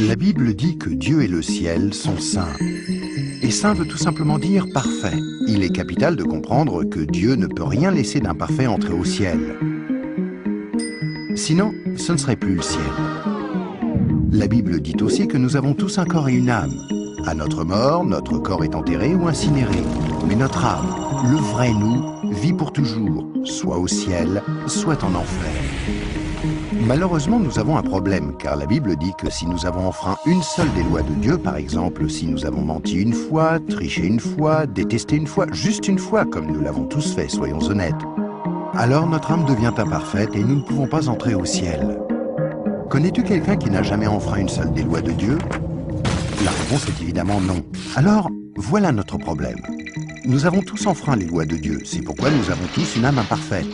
La Bible dit que Dieu et le ciel sont saints. Et saint veut tout simplement dire parfait. Il est capital de comprendre que Dieu ne peut rien laisser d'imparfait entrer au ciel. Sinon, ce ne serait plus le ciel. La Bible dit aussi que nous avons tous un corps et une âme. À notre mort, notre corps est enterré ou incinéré. Mais notre âme, le vrai nous, vit pour toujours, soit au ciel, soit en enfer. Malheureusement, nous avons un problème, car la Bible dit que si nous avons enfreint une seule des lois de Dieu, par exemple, si nous avons menti une fois, triché une fois, détesté une fois, juste une fois, comme nous l'avons tous fait, soyons honnêtes, alors notre âme devient imparfaite et nous ne pouvons pas entrer au ciel. Connais-tu quelqu'un qui n'a jamais enfreint une seule des lois de Dieu? La réponse est évidemment non. Alors, voilà notre problème. Nous avons tous enfreint les lois de Dieu, c'est pourquoi nous avons tous une âme imparfaite.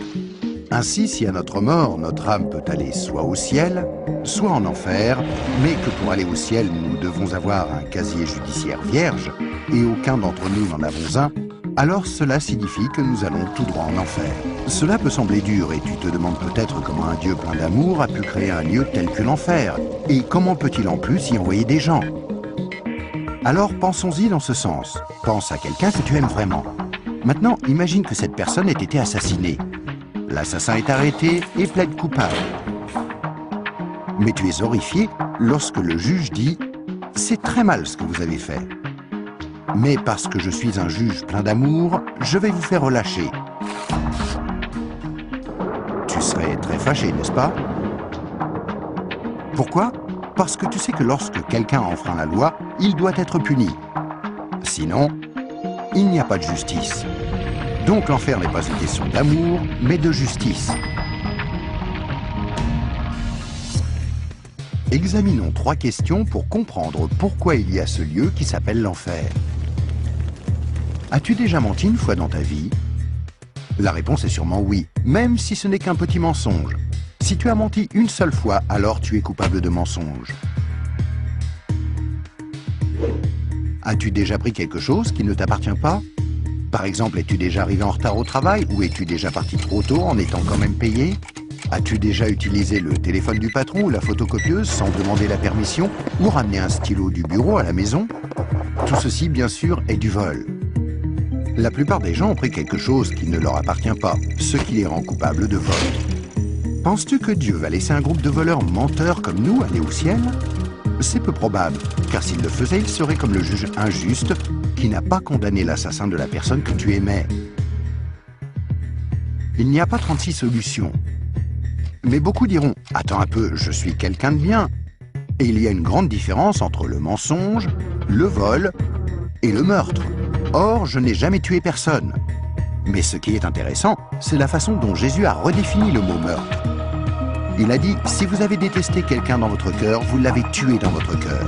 Ainsi, si à notre mort, notre âme peut aller soit au ciel, soit en enfer, mais que pour aller au ciel, nous devons avoir un casier judiciaire vierge, et aucun d'entre nous n'en avons un, alors cela signifie que nous allons tout droit en enfer. Cela peut sembler dur, et tu te demandes peut-être comment un Dieu plein d'amour a pu créer un lieu tel que l'enfer, et comment peut-il en plus y envoyer des gens? Alors pensons-y dans ce sens. Pense à quelqu'un que tu aimes vraiment. Maintenant, imagine que cette personne ait été assassinée. L'assassin est arrêté et plaide coupable. Mais tu es horrifié lorsque le juge dit « C'est très mal ce que vous avez fait. Mais parce que je suis un juge plein d'amour, je vais vous faire relâcher. » Tu serais très fâché, n'est-ce pas? Pourquoi? Parce que tu sais que lorsque quelqu'un enfreint la loi, il doit être puni. Sinon, il n'y a pas de justice. Donc l'enfer n'est pas une question d'amour, mais de justice. Examinons 3 questions pour comprendre pourquoi il y a ce lieu qui s'appelle l'enfer. As-tu déjà menti une fois dans ta vie? La réponse est sûrement oui, même si ce n'est qu'un petit mensonge. Si tu as menti une seule fois, alors tu es coupable de mensonge. As-tu déjà pris quelque chose qui ne t'appartient pas? Par exemple, es-tu déjà arrivé en retard au travail ou es-tu déjà parti trop tôt en étant quand même payé? As-tu déjà utilisé le téléphone du patron ou la photocopieuse sans demander la permission ou ramené un stylo du bureau à la maison? Tout ceci, bien sûr, est du vol. La plupart des gens ont pris quelque chose qui ne leur appartient pas, ce qui les rend coupables de vol. Penses-tu que Dieu va laisser un groupe de voleurs menteurs comme nous aller au ciel? C'est peu probable, car s'il le faisait, il serait comme le juge injuste qui n'a pas condamné l'assassin de la personne que tu aimais. Il n'y a pas 36 solutions. Mais beaucoup diront « Attends un peu, je suis quelqu'un de bien ». Et il y a une grande différence entre le mensonge, le vol et le meurtre. Or, je n'ai jamais tué personne. Mais ce qui est intéressant, c'est la façon dont Jésus a redéfini le mot meurtre. Il a dit « Si vous avez détesté quelqu'un dans votre cœur, vous l'avez tué dans votre cœur ».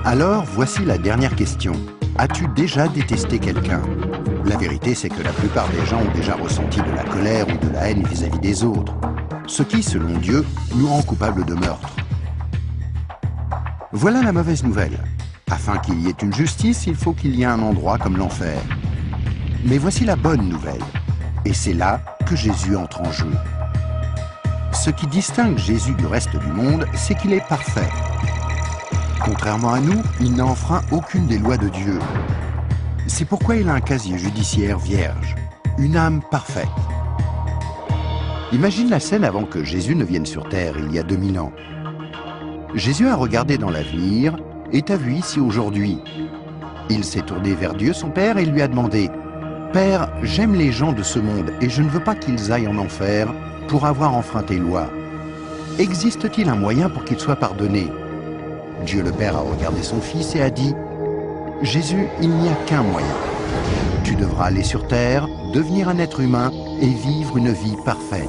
Alors, voici la dernière question. As-tu déjà détesté quelqu'un? La vérité, c'est que la plupart des gens ont déjà ressenti de la colère ou de la haine vis-à-vis des autres. Ce qui, selon Dieu, nous rend coupables de meurtre. Voilà la mauvaise nouvelle. Afin qu'il y ait une justice, il faut qu'il y ait un endroit comme l'enfer. Mais voici la bonne nouvelle. Et c'est là que Jésus entre en jeu. Ce qui distingue Jésus du reste du monde, c'est qu'il est parfait. Contrairement à nous, il n'a enfreint aucune des lois de Dieu. C'est pourquoi il a un casier judiciaire vierge, une âme parfaite. Imagine la scène avant que Jésus ne vienne sur terre, il y a 2000 ans. Jésus a regardé dans l'avenir et t'a vu ici aujourd'hui. Il s'est tourné vers Dieu, son Père, et lui a demandé « Père, j'aime les gens de ce monde et je ne veux pas qu'ils aillent en enfer pour avoir enfreint tes lois. Existe-t-il un moyen pour qu'ils soient pardonnés ?» Dieu le Père a regardé son Fils et a dit « Jésus, il n'y a qu'un moyen. Tu devras aller sur terre, devenir un être humain et vivre une vie parfaite.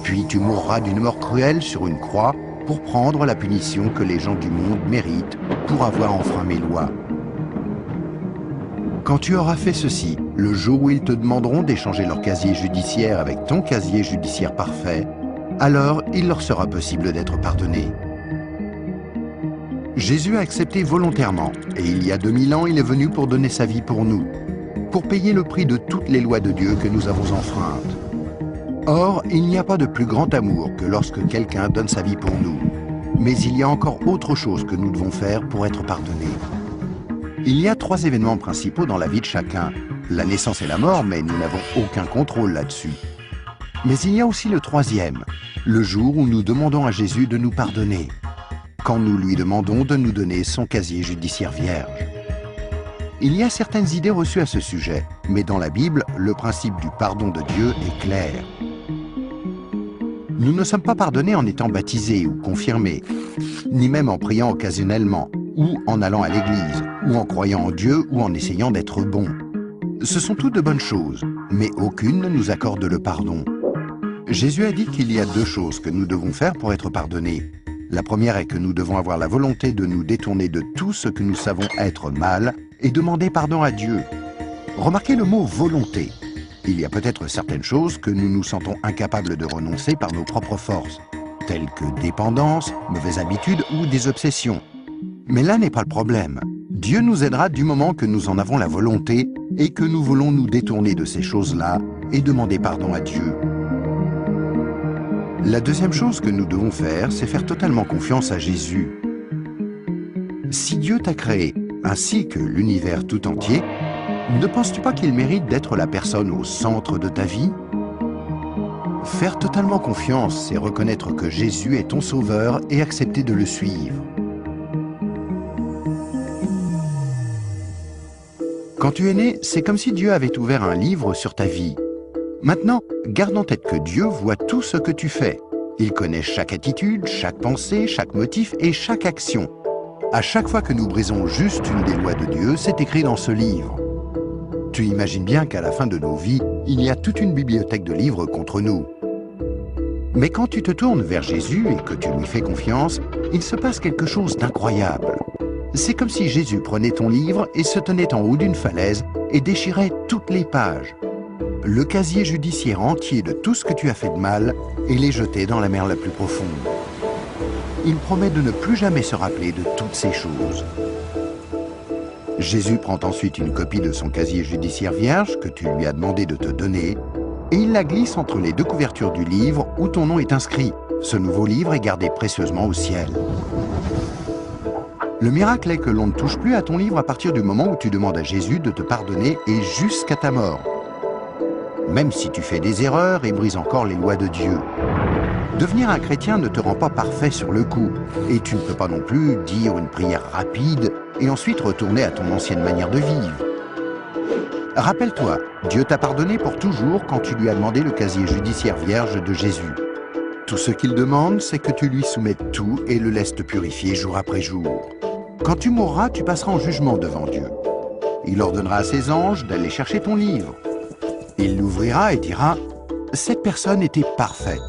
Puis tu mourras d'une mort cruelle sur une croix pour prendre la punition que les gens du monde méritent pour avoir enfreint mes lois. Quand tu auras fait ceci, le jour où ils te demanderont d'échanger leur casier judiciaire avec ton casier judiciaire parfait, alors il leur sera possible d'être pardonnés. » Jésus a accepté volontairement, et il y a 2000 ans, il est venu pour donner sa vie pour nous, pour payer le prix de toutes les lois de Dieu que nous avons enfreintes. Or, il n'y a pas de plus grand amour que lorsque quelqu'un donne sa vie pour nous. Mais il y a encore autre chose que nous devons faire pour être pardonnés. Il y a 3 événements principaux dans la vie de chacun. La naissance et la mort, mais nous n'avons aucun contrôle là-dessus. Mais il y a aussi le 3e, le jour où nous demandons à Jésus de nous pardonner, quand nous lui demandons de nous donner son casier judiciaire vierge. Il y a certaines idées reçues à ce sujet, mais dans la Bible, le principe du pardon de Dieu est clair. Nous ne sommes pas pardonnés en étant baptisés ou confirmés, ni même en priant occasionnellement, ou en allant à l'église, ou en croyant en Dieu, ou en essayant d'être bons. Ce sont toutes de bonnes choses, mais aucune ne nous accorde le pardon. Jésus a dit qu'il y a 2 choses que nous devons faire pour être pardonnés. La première est que nous devons avoir la volonté de nous détourner de tout ce que nous savons être mal et demander pardon à Dieu. Remarquez le mot « volonté ». Il y a peut-être certaines choses que nous nous sentons incapables de renoncer par nos propres forces, telles que dépendance, mauvaises habitudes ou des obsessions. Mais là n'est pas le problème. Dieu nous aidera du moment que nous en avons la volonté et que nous voulons nous détourner de ces choses-là et demander pardon à Dieu. La deuxième chose que nous devons faire, c'est faire totalement confiance à Jésus. Si Dieu t'a créé, ainsi que l'univers tout entier, ne penses-tu pas qu'il mérite d'être la personne au centre de ta vie? Faire totalement confiance, c'est reconnaître que Jésus est ton sauveur et accepter de le suivre. Quand tu es né, c'est comme si Dieu avait ouvert un livre sur ta vie. Maintenant, garde en tête que Dieu voit tout ce que tu fais. Il connaît chaque attitude, chaque pensée, chaque motif et chaque action. À chaque fois que nous brisons juste une des lois de Dieu, c'est écrit dans ce livre. Tu imagines bien qu'à la fin de nos vies, il y a toute une bibliothèque de livres contre nous. Mais quand tu te tournes vers Jésus et que tu lui fais confiance, il se passe quelque chose d'incroyable. C'est comme si Jésus prenait ton livre et se tenait en haut d'une falaise et déchirait toutes les pages. Le casier judiciaire entier de tout ce que tu as fait de mal et les jeter dans la mer la plus profonde. Il promet de ne plus jamais se rappeler de toutes ces choses. Jésus prend ensuite une copie de son casier judiciaire vierge que tu lui as demandé de te donner et il la glisse entre les 2 couvertures du livre où ton nom est inscrit. Ce nouveau livre est gardé précieusement au ciel. Le miracle est que l'on ne touche plus à ton livre à partir du moment où tu demandes à Jésus de te pardonner et jusqu'à ta mort. Même si tu fais des erreurs et brises encore les lois de Dieu. Devenir un chrétien ne te rend pas parfait sur le coup, et tu ne peux pas non plus dire une prière rapide et ensuite retourner à ton ancienne manière de vivre. Rappelle-toi, Dieu t'a pardonné pour toujours quand tu lui as demandé le casier judiciaire vierge de Jésus. Tout ce qu'il demande, c'est que tu lui soumettes tout et le laisses te purifier jour après jour. Quand tu mourras, tu passeras en jugement devant Dieu. Il ordonnera à ses anges d'aller chercher ton livre. Il l'ouvrira et dira « Cette personne était parfaite ».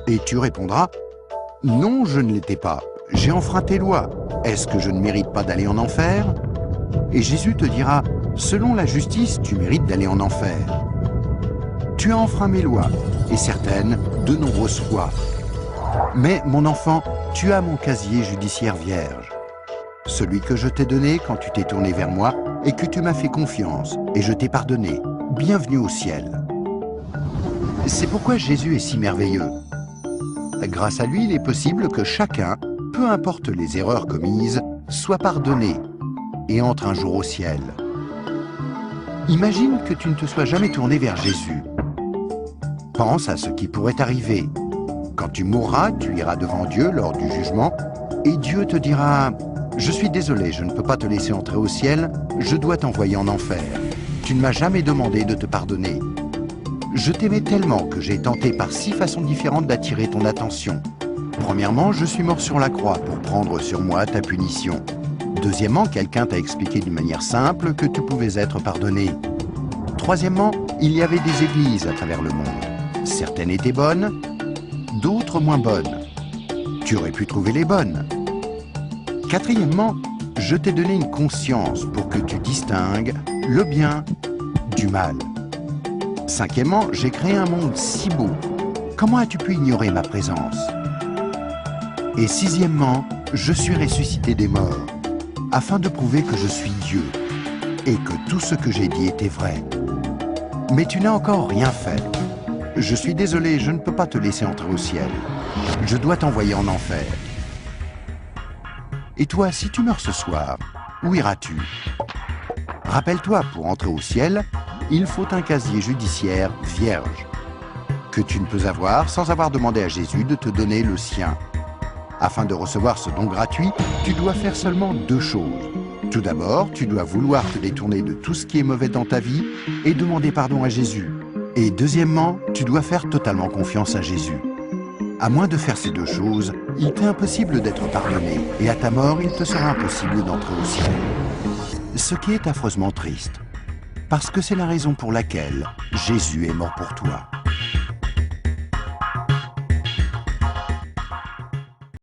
Et tu répondras « Non, je ne l'étais pas. J'ai enfreint tes lois. Est-ce que je ne mérite pas d'aller en enfer ?» Et Jésus te dira « Selon la justice, tu mérites d'aller en enfer. Tu as enfreint mes lois, et certaines, de nombreuses fois. Mais, mon enfant, tu as mon casier judiciaire vierge. Celui que je t'ai donné quand tu t'es tourné vers moi et que tu m'as fait confiance, et je t'ai pardonné. Bienvenue au ciel. » C'est pourquoi Jésus est si merveilleux. Grâce à lui, il est possible que chacun, peu importe les erreurs commises, soit pardonné et entre un jour au ciel. Imagine que tu ne te sois jamais tourné vers Jésus. Pense à ce qui pourrait arriver. Quand tu mourras, tu iras devant Dieu lors du jugement et Dieu te dira « Je suis désolé, je ne peux pas te laisser entrer au ciel, je dois t'envoyer en enfer. Tu ne m'as jamais demandé de te pardonner. Je t'aimais tellement que j'ai tenté par 6 façons différentes d'attirer ton attention. Premièrement, je suis mort sur la croix pour prendre sur moi ta punition. Deuxièmement, quelqu'un t'a expliqué d'une manière simple que tu pouvais être pardonné. Troisièmement, il y avait des églises à travers le monde. Certaines étaient bonnes, d'autres moins bonnes. Tu aurais pu trouver les bonnes. Quatrièmement, je t'ai donné une conscience pour que tu distingues le bien du mal. Cinquièmement, j'ai créé un monde si beau. Comment as-tu pu ignorer ma présence? Et sixièmement, je suis ressuscité des morts, afin de prouver que je suis Dieu, et que tout ce que j'ai dit était vrai. Mais tu n'as encore rien fait. Je suis désolé, je ne peux pas te laisser entrer au ciel. Je dois t'envoyer en enfer. Et toi, si tu meurs ce soir, où iras-tu? Rappelle-toi, pour entrer au ciel, il faut un casier judiciaire vierge, que tu ne peux avoir sans avoir demandé à Jésus de te donner le sien. Afin de recevoir ce don gratuit, tu dois faire seulement 2 choses. Tout d'abord, tu dois vouloir te détourner de tout ce qui est mauvais dans ta vie et demander pardon à Jésus. Et deuxièmement, tu dois faire totalement confiance à Jésus. À moins de faire ces 2 choses, il t'est impossible d'être pardonné et à ta mort, il te sera impossible d'entrer au ciel. Ce qui est affreusement triste, parce que c'est la raison pour laquelle Jésus est mort pour toi.